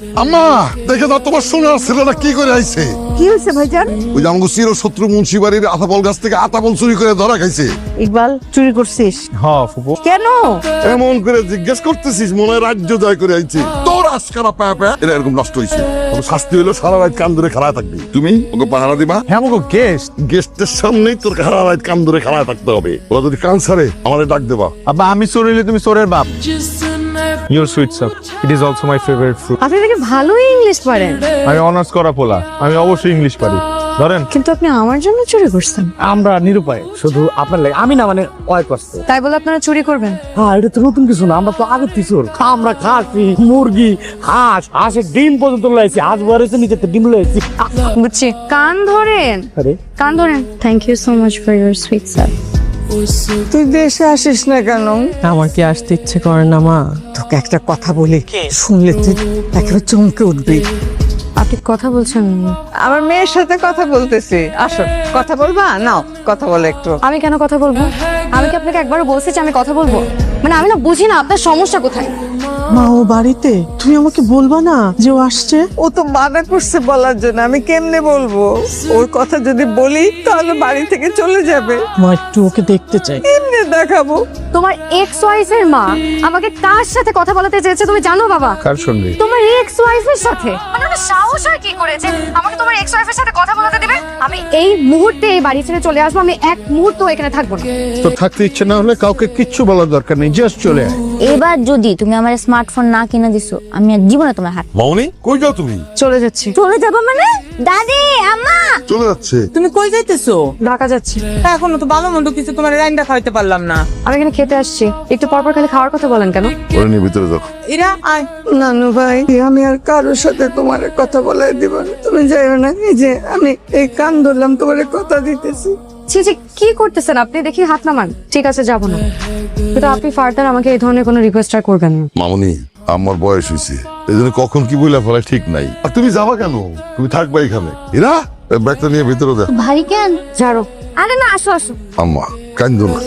আম্মা দেখে দাও তোমার সোনার ছেলেটা কি করে আইছে। কি হয়েছে ভাইজান? ওই যে আমাকে চির শত্রু মুন্সি বাড়ির আতাবল গাছ থেকে আতাবল চুরি করে ধরা খাইছে। ইকবাল চুরি করছিস? হ্যাঁ ফুপু। কেন? এমন করে জিজ্ঞেস করতেছিস মনে হয় রাজ্য জয় করে আইছে। তোর আজকারা পায়া পায়া এটা এরকম নষ্ট হয়েছে। তবে শাস্তি হইলো সারা রাত কান ধরে খাড়া থাকবি। তুমি ওকে পাহারা দিবা। হ্যাঁ আমাকে গেস্ট। গেস্টের সামনেই তোর সারা রাত কান ধরে খাড়া থাকতে হবে। ওরা যদি কান ছাড়ে আমাদের ডাক দেবা। আব্বা আমি চোর হইলে তুমি চোরের বাপ। Your sweet sir. It is also my favorite fruit. আপনি দেখে ভালোই ইংলিশ পারেন। আমি অনার্স করা পোলা, আমি অবশ্যই ইংলিশ পারি। ধরেন কিন্তু আপনি আমার জন্য চুরি করছেন। আমরা নিরুপায়, শুধু আপনার লাগে আমি না, মানে অয় কষ্ট। তাই বলে আপনারা চুরি করবেন? হ্যাঁ, এটা তো নতুন কিছু না, আমরা তো আগের কিশোর। আমরা খাসি, মুরগি, হাঁসের ডিম পর্যন্ত লাইছি। হাঁস বয়ারেছে, নিচে ডিম লাইছি। বুঝছি। কান ধরেন, আরে কান ধরেন। Thank you so much for your sweet sir. তুই দেশে আসিস না কেন? আমার কি আসতে ইচ্ছে করে না মা? তোকে একটা কথা বলি, শুনলে তুই একেবারে চমকে উঠবি। আপনি কথা বলছেন? আমার মেয়ের সাথে কথা বলতেছি। আসো, কথা বলবা? নাও কথা বলে একটু। আমি কেন কথা বলবো? আমি কি আপনাকে একবারও বলছি যে আমি কথা বলবো? মানে আমি না বুঝি না আপনার সমস্যা কোথায়। মা ও বাড়িতে, তুমি আমাকে বলবা না যে ও আসছে? ও তো মানা করছে বলার জন্য, আমি কেমনে বলবো? ওর কথা যদি বলি তাহলে বাড়ি থেকে চলে যাবে। মা একটু ওকে দেখতে চাই। কেমনে দেখাবো? তোমার এক্স ওয়াইফের মা আমাকে কার সাথে কথা বলাতে চেয়েছে তুমি জানো বাবা? কার সঙ্গে? তোমার এক্স ওয়াইফের সাথে। মানে ওটা সাহস হয় কি করেছে আমাকে তোমার এক্স ওয়াইফের সাথে কথা বলাতে দিবে? আমি এই মুহূর্তে এই বাড়ি ছেড়ে চলে আসবো। আমি এক মুহূর্ত এখানে থাকবো না। তো থাকতে ইচ্ছে না হলে কাউকে কিচ্ছু বলার দরকার নেই, জাস্ট চলে আয়। এবার যদি তুমি আমার স্মার্টফোন না কিনে দিছো, আমি আর জীবনে তোমার হাত। মামনি কই যাও তুমি? চলে যাচ্ছি। চলে যাবো মানে? দাদি, আম্মা। চলে যাচ্ছে। তুমি কই যাইতেছো? ঢাকা যাচ্ছি। এখনো তো ভালো মন্দ কিছু তোমার রান্না খাইতে পারলাম না। আমি এখানে খেতে আসছি। একটু পরপর খালি খাওয়ার কথা বলেন কেন? ওরে নিয়ে ভিতরে যাও। ইরা আয়। নানু ভাই, আমি আর কারোর সাথে তোমার কথা বলাই দিব না। তুমি যাইও না। এই যে আমি এই কান ধরলাম, তোমার কথা দিতেছি। ছি ছি, কি করতেছেন আপনি? দেখি হাত নামান। ঠিক আছে, যাবো না। কিন্তু আপনি ফার্দার আমাকে এই ধরনের কোনো রিকোয়েস্ট আর করবেন না। মামনি আমার বয়স হয়েছে, এই জন্য কখন কি বলে ফেলা ঠিক নাই। আর তুমি যাবা কেন? তুমি থাকবা এখানে। এরা ব্যাগটা নিয়ে ভিতরে দেখ। ভারী কেন? ঝাড়ো। আরে না, আসো আসো। আম্মা কান্দো না।